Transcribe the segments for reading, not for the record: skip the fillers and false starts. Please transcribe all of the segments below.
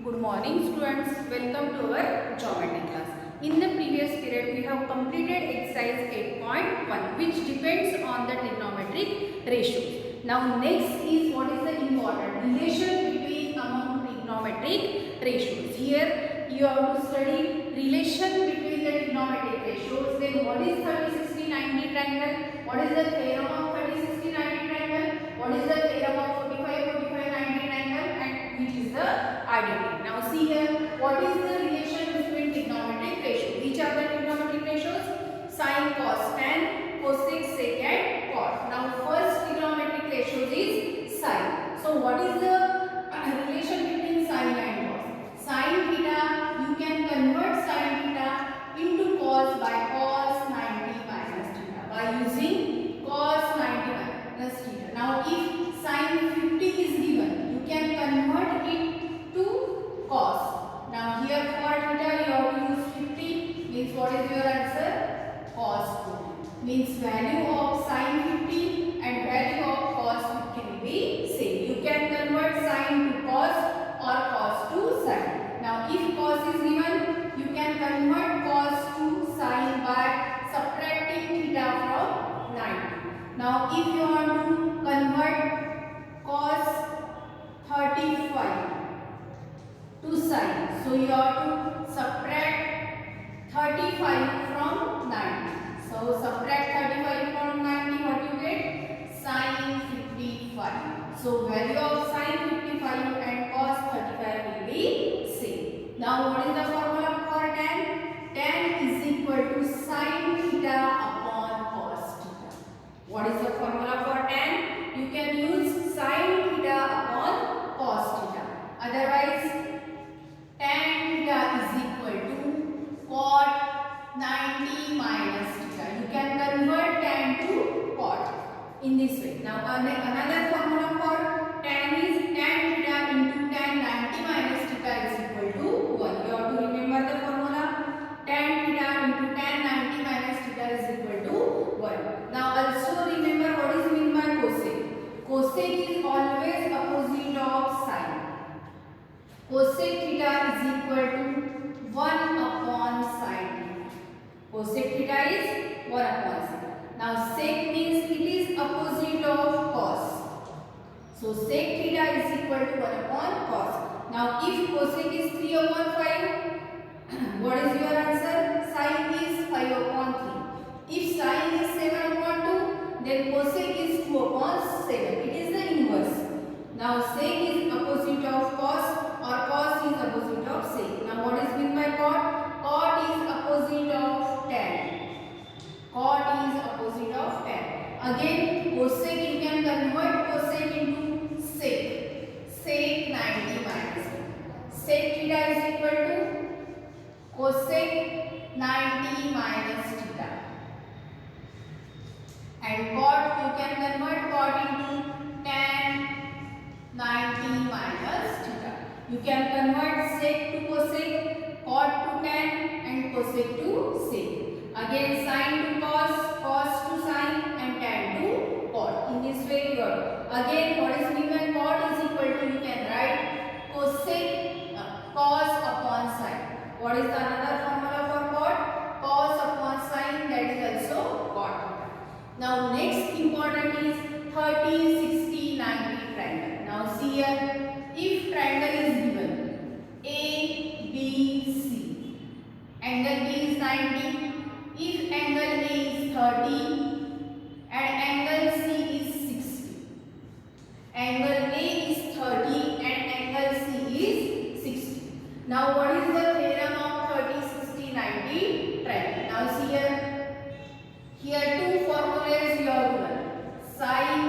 Good morning students, welcome to our geometry class. In the previous period we have completed exercise 8.1 which depends on the trigonometric ratios. Now next is what is the important relation between among trigonometric ratios. Here you have to study relation between the trigonometric ratios. Then what is 30, 60, 90 triangle? What is the theorem of 30, 60, 90 triangle? What is the theorem of 45, 45, 90 triangle? And which is the identity. Now see here, what is the relation between trigonometric ratios? Which are the trigonometric ratios? Sin, cos, tan, cosec, sec and cot. Now first trigonometric ratios is sin. So what is the relation between sin and cos? Sin theta, you can convert sin theta into cos by cos 90 minus theta by using cos 90 minus theta. Now if sin 50 is given, you can convert it to cos. Now here for theta you have to use 50, means what is your answer? Cos 50. Means value of sin 50 and value of cos 50 will be same. You can convert sin to cos or cos to sin. Now if cos is given, you can convert cos to sin by subtracting theta from 90. Now if you want to convert cos 35 to sin, so you have to subtract 35 from 90. So subtract 35 from 90, what you get? Sin 55. So value of sin 55 and cos 35 will be same. Now what is the formula for tan? Tan is equal to sin theta upon cos theta. What is the formula for tan? You can use sin theta upon cos theta. Otherwise, tan theta is equal to cot 90 minus theta. You can convert tan to cot in this way. Now another formula for tan is tan theta into tan 90 minus theta is equal to 1. You have to remember the formula. Tan theta into tan 90 minus theta is equal to 1. Now also remember what is meant by cosec. Cosec is always opposite of sine. Cosec theta is equal to 1 upon sine. Cosec theta is 1 upon sine. Now sec means it is opposite of cos. So sec theta is equal to 1 upon cos. Now if cosec is 3 upon 5, what is your answer? Sine is 5 upon 3. If sine is 7 upon 2, then cosec is 2 upon 7. It is the inverse. Now sec is opposite of cos or cos is opposite of sec. Now what is meant by cot? Cot is opposite of tan. Cot is opposite of tan. Again cosec you can convert cosec into sec. Sec 90 minus. Sec theta is equal to cosec 90 minus theta. And cot you can convert cot into tan 90 minus theta. You can convert sec to cosec, cot to tan and cosec to sec. Again sine to cos, cos to sine and tan to cot. In this way you are. Again what is given cot is equal to, you can write cosec cos upon sine. What is the another formula for cot? Cos upon sine, that is also cot. Now next important is 30, 60, 90 triangle. Now see here, if triangle is given A, B, C, angle B is 90, if angle A is 30 and angle C is 60. Angle A is 30 and angle C is 60. Now what is the theorem of 30, 60, 90 triangle? Now see here two formulas you have to learn. Side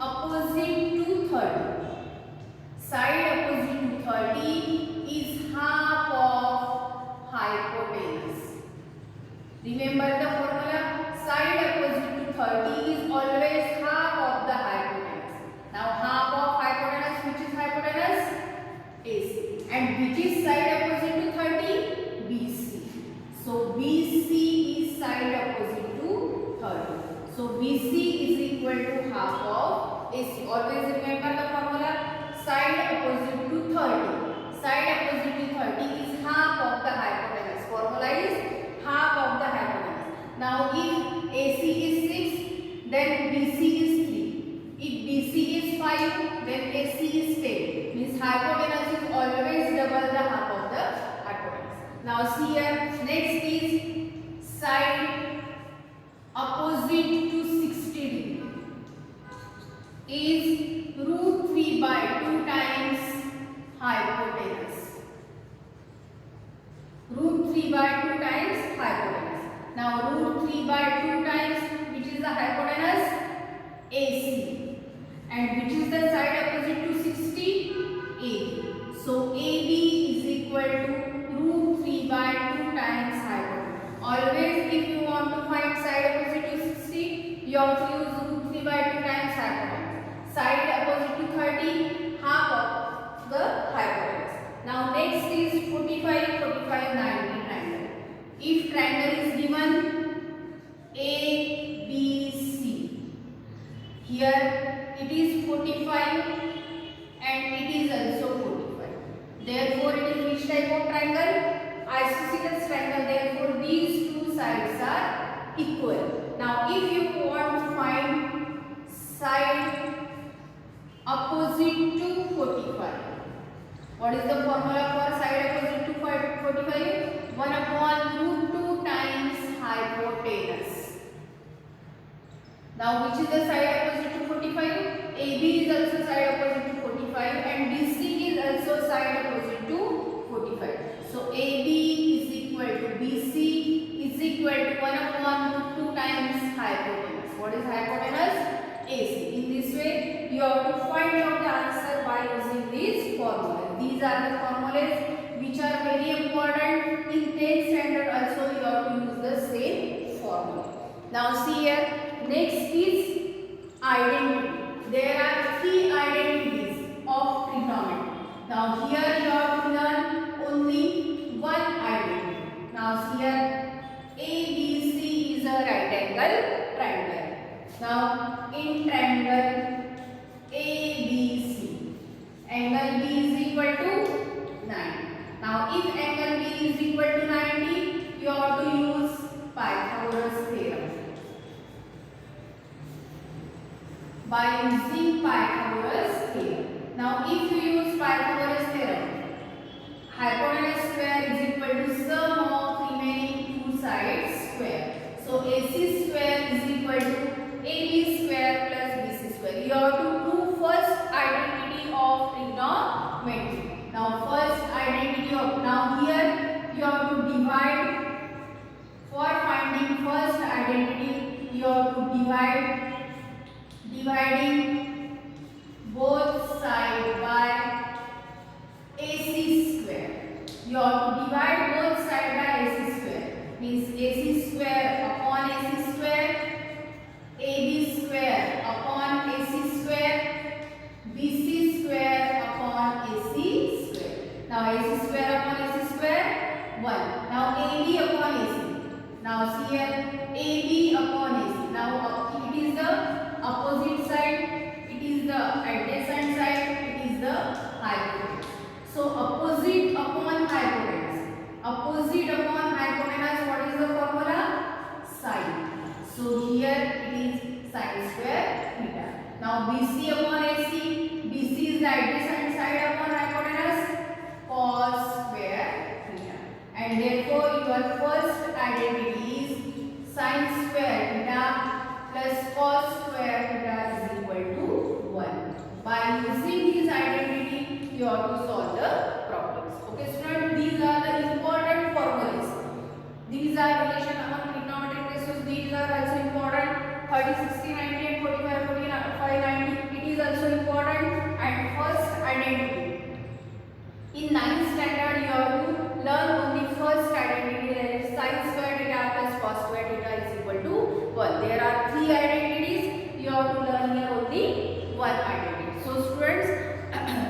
opposite to 30. Side opposite to 30 is half of hypotenuse. Remember the formula. Side opposite to 30 is always half of the hypotenuse. Now half of hypotenuse, which is hypotenuse? AC. And which is side opposite to 30? BC. So BC is side opposite to 30. So BC is equal to half of AC. Always remember the formula. Side opposite to 30. Side opposite to 30 is half of the hypotenuse. Formula is half of the hypotenuse. Now if AC is 6, then BC is 3. If BC is 5, then AC is 10. Means hypotenuse is always double the half of the hypotenuse. Now see here, next is side opposite to 60 degree is root 3 by 2 times hypotenuse. Root 3 by 2 times hypotenuse. Now root 3 by 2 times, which is the hypotenuse? AC. And which is the side opposite to 60? AB. So AB is equal to root 3 by 2 times hypotenuse. Always if you want to find side opposite to 60, you have to use root 3 by 2 times hypotenuse. Side opposite to 30, half of the hypotenuse. Now next is 45, 45, 90 triangle. If triangle is given ABC, here it is 45 and it is also 45. Therefore it is which type of triangle? Isosceles triangle. Therefore these two sides are equal. Now if you want to find side opposite to 45, what is the formula for side opposite to 45? 1 upon root 2 times hypotenuse. Now which is the side opposite to 45? AB is also side opposite to 45 and BC is also side opposite to 45. So AB is equal to BC is equal to 1 upon root 2 times hypotenuse. What is hypotenuse? AC. In this way you have to find out the answer by using these formulas. These are the formulas which are very important in 10th standard. Also you have to use the same formula. Now see here, next is identity. There are 3 identities of trigonometry. Now here you have to learn only one identity. Now see here, ABC is a right angle triangle. Now in triangle ABC, angle B is equal to 9. Now if angle B is equal to 90, you have to use Pythagoras theorem. By using Pythagoras theorem. Now if you use Pythagoras theorem, hypotenuse square is equal to sum of remaining two sides square. So AC square is equal to AB square plus BC square. You have to prove first identity of trigonometry. Now first identity of, now here you have to divide. For finding first identity, you have to dividing both sides by AC square. You have to divide both sides by AC square. Means AC square upon AC square, AB square upon AC square, BC square upon AC square. Now AC square upon AC square 1. Now AB upon AC. Now see here, AB upon AC. Now it is the opposite side, it is the adjacent side, it is the hypotenuse. So opposite upon hypotenuse. Opposite upon hypotenuse, what is the formula? Sine. So here it is sine square theta. Now BC upon AC, BC is the adjacent side upon hypotenuse, cos square theta. And therefore your first identity is sine square theta plus cos square theta is equal to 1. By using this identity, you have to solve the problems. Okay students, these are the important formulas. These are relation among trigonometric ratios. These are also important. 30, 60, 90 and 45, 45, 90. It is also important. And first identity. In 9th standard, you have to learn only first identity, that is sin square theta plus cos square theta is equal to 1. There are 3 identities. You have to learn here only one identity. So students,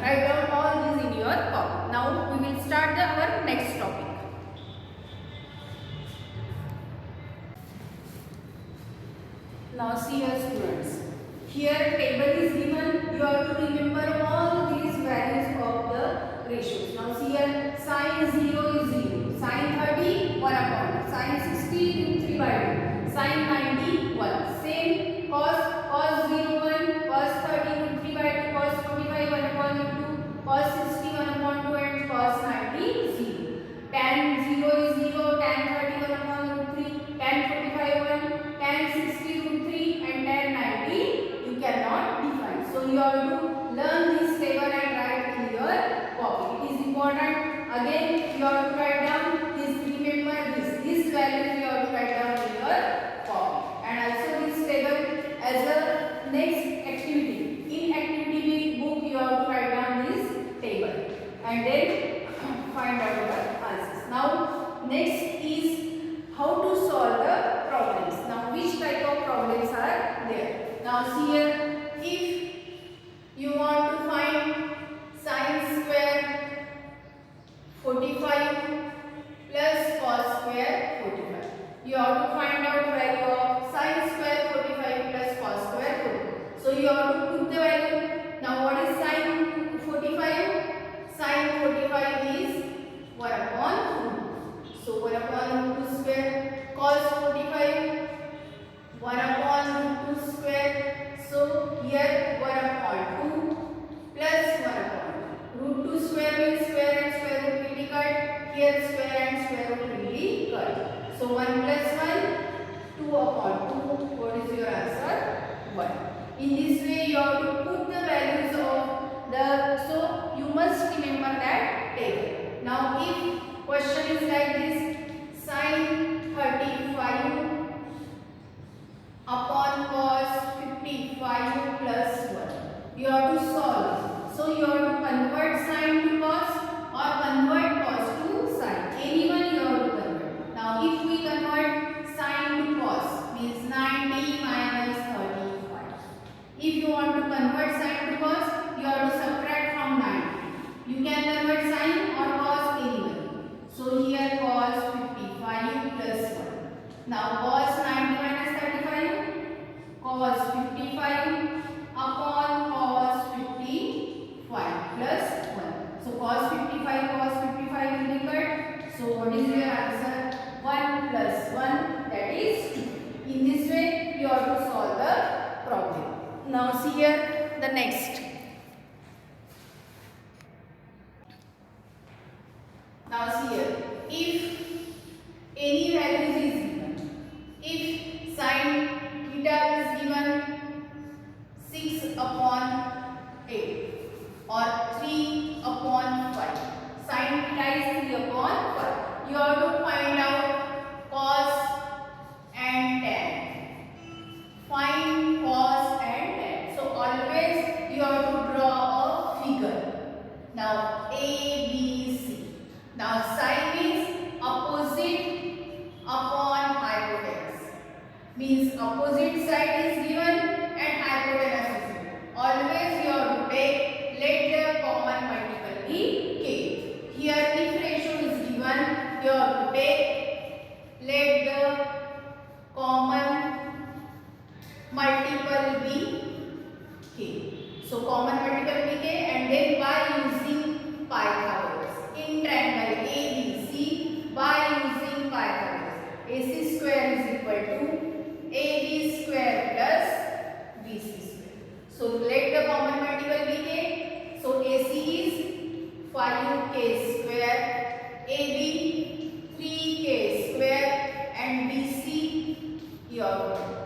write down all these in your copy. Now we will start our next topic. Now see here students, here table is given. You have to remember all these values of the ratios. Now see here, sin 0 is 0, sin 30 1 upon 2, sin 60 root 3 by 2, sin 90 1. Same cos 0 1, cos 30 root 3 by 2, cos 45 1 upon 2, cos 60 1 upon 2 and cos 90 0. Tan 0 is 0, tan 30 1 upon root 3, tan 45 1, tan 60 root 3 and tan 90 you cannot define. So you have to learn this table and write in your copy. It is important. Again you have to write down this, remember this values you have to write down in your copy. And also this table as a next activity. In activity book you have to write down this table and then find out the answers. Now next is how to solve the problems. Now which type of problems are there? Now see here, if you want to find sin square 45 plus cos square 45, you have to find out value of sin square 45 plus cos square 45. So you have to put the value. Now what is sin 45? Sin 45 is 1 upon root. So 1 upon root 2 square. Cos 45 1 upon root 2 square. So here 1 upon 2 plus 1 upon 2. Root 2 square means square and square root will be cut. Here square and square root will be cut. So 1 plus 1, 2 upon 2. What is your answer? 1. In this way you have to put the values of the, so you must remember that table. Now if question is like this, sin 35 upon cos 55 plus 1. You have to solve. So you have to convert sin to cos or convert cos to sin. Anyone you have to convert. Now if we convert sin to cos, means 90 minus 35. If you want to convert sin to cos, you have to subtract from 90. You can convert sin or cos anyone. So here cos 55 plus 1. Now cos 90 minus 35, cos 55 upon cos 55 plus 1. So cos 55 will be cut. So what is your answer? 1 plus 1, that is 2. In this way you have to solve the problem. Now see here the next. Now see here, if any values is given, if sin theta is given 6 upon 8 or 3 upon 5, sin theta is 3 upon 5, you have to find out cos and tan. Find cos and tan. So always you have to draw a figure. Now A, B, C. Now sine means opposite upon hypotenuse. Means opposite side is given and hypotenuse is given. Always you have to take, let the common multiple be k. Here if ratio is given, you have to take, let the common multiple be k. So common multiple be k and then by using Pythagoras. In triangle ABC, by using Pythagoras, AC square is equal to AB square plus BC square. So let the common multiple be k. So AC is 5k square, AB 3k square and BC your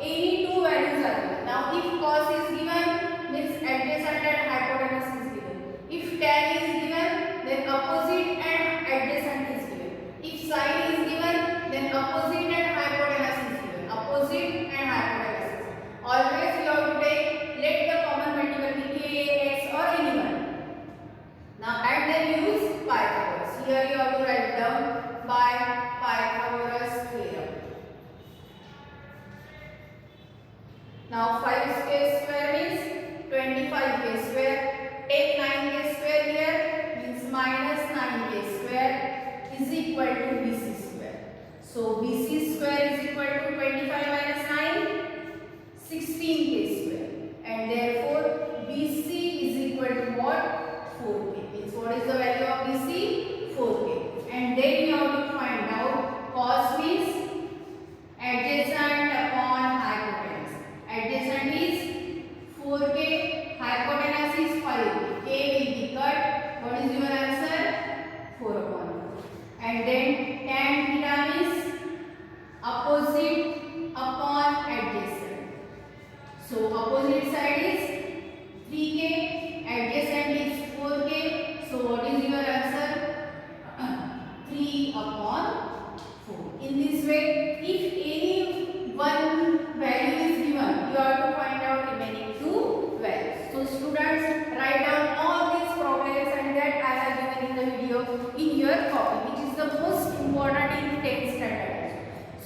any two values are given. Now if cos is given, means adjacent and hypotenuse is given. If tan is given, then opposite and adjacent is given. If sine is given, then opposite and hypotenuse is given. Opposite and hypotenuse is given. Always you have to take, let the common multiple be k, x or anyone. Now and then use Pythagoras. Here you have to write down by Pythagoras theorem. Now 5k square is 25k square. Take 9k square here, means minus 9k square is equal to BC square. So BC square is equal to 25 minus 9, 16k square. And therefore BC is equal to what? 4k. Means what is the value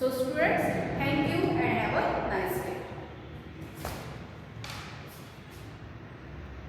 So students, thank